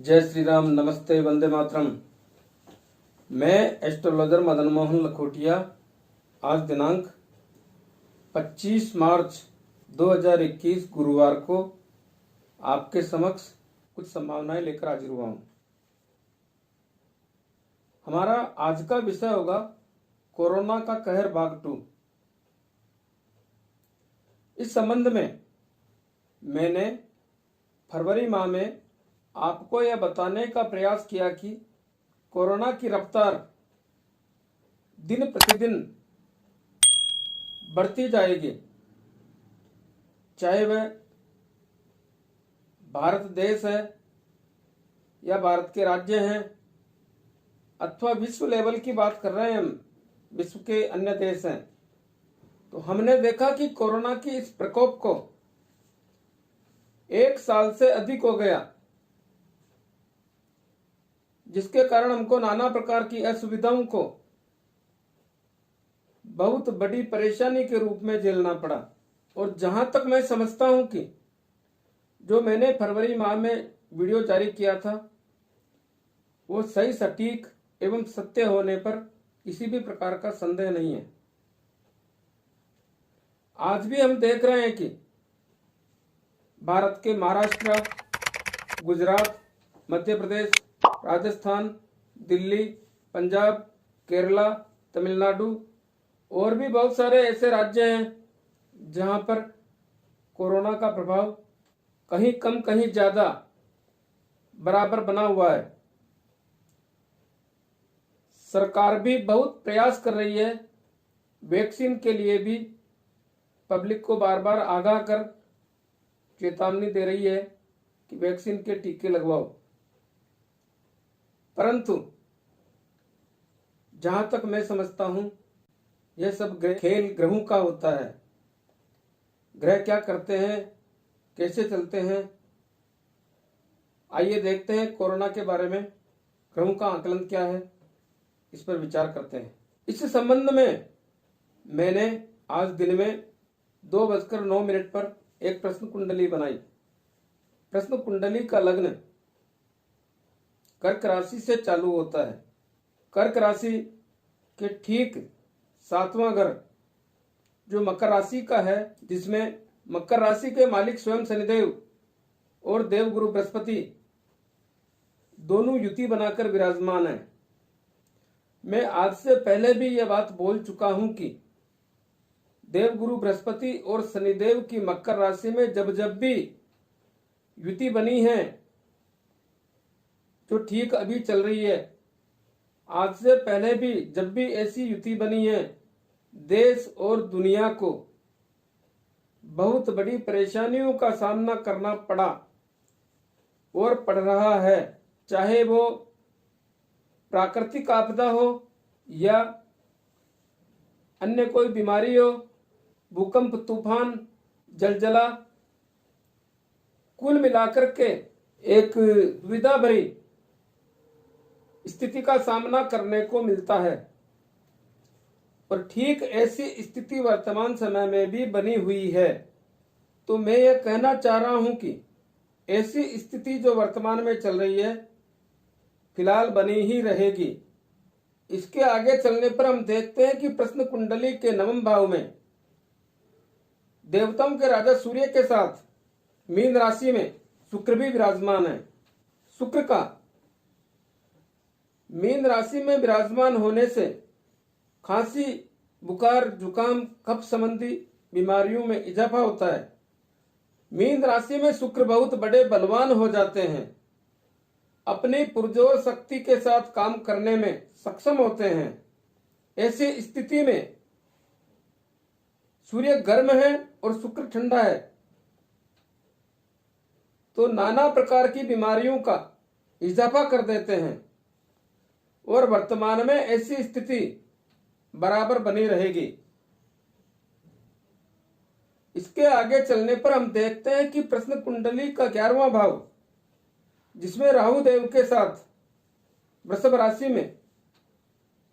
जय श्री राम, नमस्ते, वंदे मातरम। मैं एस्ट्रोलॉजर मदन मोहन लखोटिया आज दिनांक 25 मार्च 2021 गुरुवार को आपके समक्ष कुछ संभावनाएं लेकर हाजिर हुआ हूं। हमारा आज का विषय होगा कोरोना का कहर भाग 2। इस संबंध में मैंने फरवरी माह में आपको यह बताने का प्रयास किया कि कोरोना की रफ्तार दिन प्रतिदिन बढ़ती जाएगी, चाहे वह भारत देश है या भारत के राज्य हैं अथवा विश्व लेवल की बात कर रहे हैं, हम विश्व के अन्य देश हैं। तो हमने देखा कि कोरोना की इस प्रकोप को 1 साल से अधिक हो गया, जिसके कारण हमको नाना प्रकार की असुविधाओं को बहुत बड़ी परेशानी के रूप में झेलना पड़ा। और जहां तक मैं समझता हूं कि जो मैंने फरवरी माह में वीडियो जारी किया था वो सही, सटीक एवं सत्य होने पर किसी भी प्रकार का संदेह नहीं है। आज भी हम देख रहे हैं कि भारत के महाराष्ट्र, गुजरात, मध्य प्रदेश, राजस्थान, दिल्ली, पंजाब, केरला, तमिलनाडु और भी बहुत सारे ऐसे राज्य हैं जहां पर कोरोना का प्रभाव कहीं कम कहीं ज्यादा बराबर बना हुआ है। सरकार भी बहुत प्रयास कर रही है, वैक्सीन के लिए भी पब्लिक को बार बार आगाह कर चेतावनी दे रही है कि वैक्सीन के टीके लगवाओ। परंतु जहां तक मैं समझता हूं यह सब खेल ग्रहों का होता है। ग्रह क्या करते हैं, कैसे चलते हैं, आइए देखते हैं कोरोना के बारे में ग्रहों का आकलन क्या है, इस पर विचार करते हैं। इस संबंध में मैंने आज दिन में 2:09 पर एक प्रश्न कुंडली बनाई। प्रश्न कुंडली का लग्न कर्क राशि से चालू होता है। कर्क राशि के ठीक 7वां घर जो मकर राशि का है, जिसमें मकर राशि के मालिक स्वयं शनिदेव और देवगुरु बृहस्पति दोनों युति बनाकर विराजमान है। मैं आज से पहले भी यह बात बोल चुका हूं कि देवगुरु बृहस्पति और शनिदेव की मकर राशि में जब जब भी युति बनी है, जो ठीक अभी चल रही है, आज से पहले भी जब भी ऐसी युति बनी है, देश और दुनिया को बहुत बड़ी परेशानियों का सामना करना पड़ा और पड़ रहा है। चाहे वो प्राकृतिक आपदा हो या अन्य कोई बीमारी हो, भूकंप, तूफान, जलजला, कुल मिलाकर के एक दुविधा भरी स्थिति का सामना करने को मिलता है। और ठीक ऐसी स्थिति वर्तमान समय में भी बनी हुई है। तो मैं यह कहना चाह रहा हूं कि ऐसी स्थिति जो वर्तमान में चल रही है फिलहाल बनी ही रहेगी। इसके आगे चलने पर हम देखते हैं कि प्रश्न कुंडली के 9वें भाव में देवताओं के राजा सूर्य के साथ मीन राशि में शुक्र भी विराजमान है। शुक्र का मीन राशि में विराजमान होने से खांसी, बुखार, जुकाम, कफ संबंधी बीमारियों में इजाफा होता है। मीन राशि में शुक्र बहुत बड़े बलवान हो जाते हैं, अपनी पुरजोर शक्ति के साथ काम करने में सक्षम होते हैं। ऐसी स्थिति में सूर्य गर्म है और शुक्र ठंडा है, तो नाना प्रकार की बीमारियों का इजाफा कर देते हैं और वर्तमान में ऐसी स्थिति बराबर बनी रहेगी। इसके आगे चलने पर हम देखते हैं कि प्रश्न कुंडली का 11वां भाव, जिसमें राहु देव के साथ वृषभ राशि में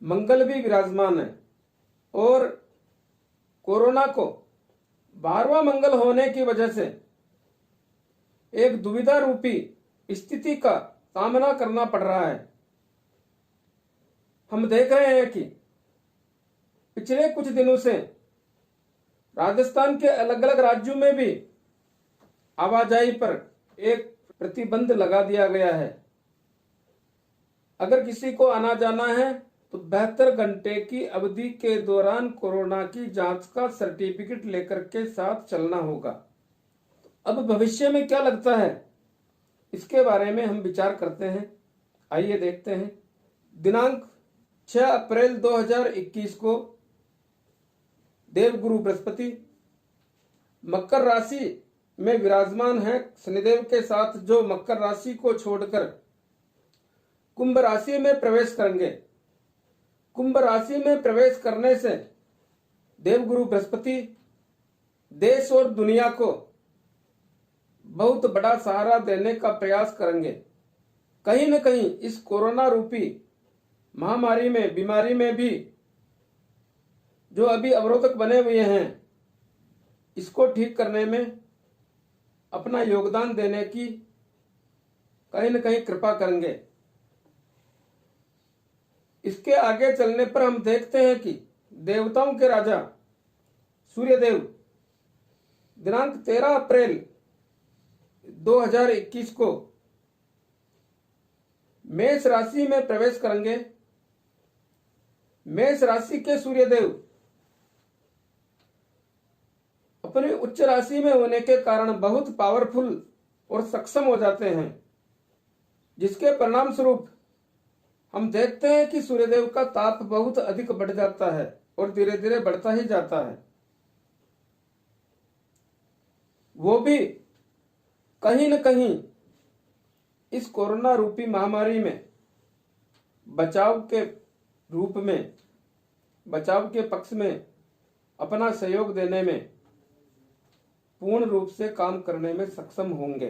मंगल भी विराजमान है और कोरोना को 12वां मंगल होने की वजह से एक दुविधा रूपी स्थिति का सामना करना पड़ रहा है। हम देख रहे हैं कि पिछले कुछ दिनों से राजस्थान के अलग अलग राज्यों में भी आवाजाही पर एक प्रतिबंध लगा दिया गया है। अगर किसी को आना जाना है तो 72 घंटे की अवधि के दौरान कोरोना की जांच का सर्टिफिकेट लेकर के साथ चलना होगा। अब भविष्य में क्या लगता है, इसके बारे में हम विचार करते हैं। आइए देखते हैं। दिनांक 6 अप्रैल 2021 को देवगुरु बृहस्पति मकर राशि में विराजमान है। शनिदेव के साथ जो मकर राशि को छोड़कर कुंभ राशि में प्रवेश करेंगे। कुंभ राशि में प्रवेश करने से देवगुरु बृहस्पति देश और दुनिया को बहुत बड़ा सहारा देने का प्रयास करेंगे। कहीं न कहीं इस कोरोना रूपी महामारी में, बीमारी में भी जो अभी अवरोधक बने हुए हैं, इसको ठीक करने में अपना योगदान देने की कहीं न कहीं कृपा करेंगे। इसके आगे चलने पर हम देखते हैं कि देवताओं के राजा सूर्यदेव दिनांक 13 अप्रैल 2021 को मेष राशि में प्रवेश करेंगे। मेष राशि के सूर्यदेव अपनी उच्च राशि में होने के कारण बहुत पावरफुल और सक्षम हो जाते हैं, जिसके परिणाम स्वरूप हम देखते हैं कि सूर्यदेव का ताप बहुत अधिक बढ़ जाता है और धीरे धीरे बढ़ता ही जाता है। वो भी कहीं न कहीं इस कोरोना रूपी महामारी में बचाव के रूप में, बचाव के पक्ष में अपना सहयोग देने में पूर्ण रूप से काम करने में सक्षम होंगे।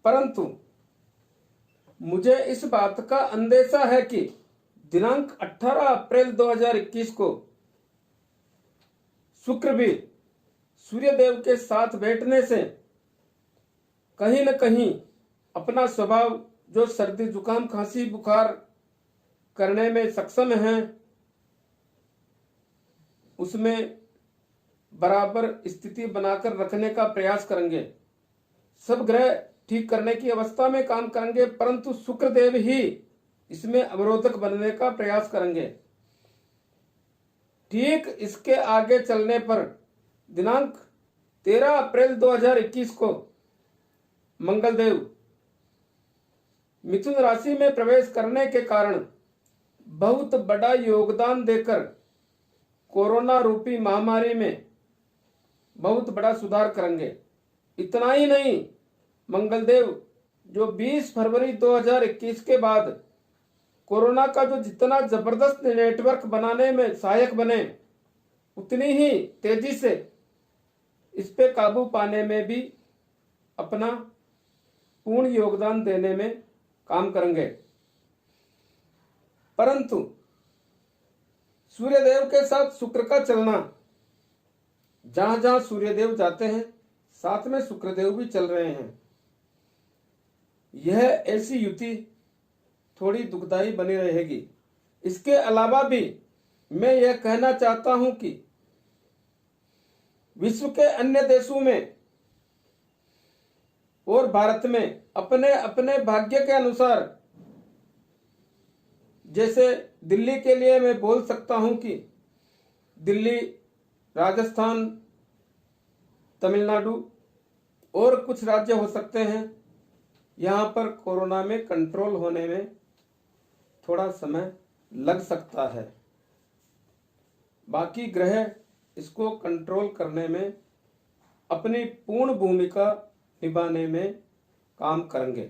परंतु मुझे इस बात का अंदेशा है कि दिनांक 18 अप्रैल 2021 को शुक्र भी सूर्यदेव के साथ बैठने से कहीं न कहीं अपना स्वभाव जो सर्दी जुकाम खांसी बुखार करने में सक्षम है, उसमें बराबर स्थिति बनाकर रखने का प्रयास करेंगे। सब ग्रह ठीक करने की अवस्था में काम करेंगे, परंतु शुक्रदेव ही इसमें अवरोधक बनने का प्रयास करेंगे। ठीक इसके आगे चलने पर दिनांक 13 अप्रैल 2021 को मंगलदेव मिथुन राशि में प्रवेश करने के कारण बहुत बड़ा योगदान देकर कोरोना रूपी महामारी में बहुत बड़ा सुधार करेंगे। इतना ही नहीं, मंगलदेव जो 20 फरवरी 2021 के बाद कोरोना का जो जितना जबरदस्त नेटवर्क बनाने में सहायक बने, उतनी ही तेजी से इस पे काबू पाने में भी अपना पूर्ण योगदान देने में काम करेंगे। परंतु सूर्यदेव के साथ शुक्र का चलना, जहां जहां सूर्यदेव जाते हैं साथ में शुक्रदेव भी चल रहे हैं, यह ऐसी युति थोड़ी दुखदायी बनी रहेगी। इसके अलावा भी मैं यह कहना चाहता हूं कि विश्व के अन्य देशों में और भारत में अपने अपने भाग्य के अनुसार, जैसे दिल्ली के लिए मैं बोल सकता हूं कि दिल्ली, राजस्थान, तमिलनाडु और कुछ राज्य हो सकते हैं, यहां पर कोरोना में कंट्रोल होने में थोड़ा समय लग सकता है। बाकी ग्रह इसको कंट्रोल करने में अपनी पूर्ण भूमिका निभाने में काम करेंगे।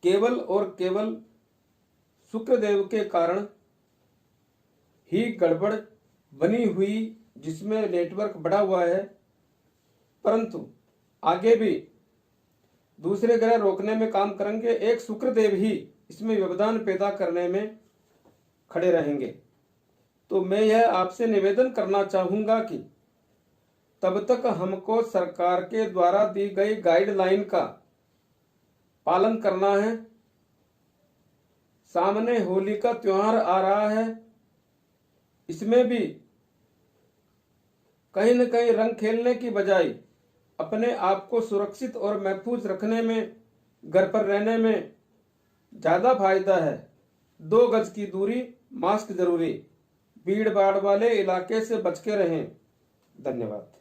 केवल और केवल शुक्रदेव के कारण ही गड़बड़ बनी हुई, जिसमें नेटवर्क बढ़ा हुआ है, परंतु आगे भी दूसरे ग्रह रोकने में काम करेंगे। एक शुक्रदेव ही इसमें योगदान पैदा करने में खड़े रहेंगे। तो मैं यह आपसे निवेदन करना चाहूंगा कि तब तक हमको सरकार के द्वारा दी गई गाइडलाइन का पालन करना है। सामने होली का त्योहार आ रहा है, इसमें भी कहीं न कहीं रंग खेलने की बजाय अपने आप को सुरक्षित और महफूज रखने में, घर पर रहने में ज्यादा फायदा है। 2 गज की दूरी, मास्क जरूरी। भीड़ भाड़ वाले इलाके से बच के रहें। धन्यवाद।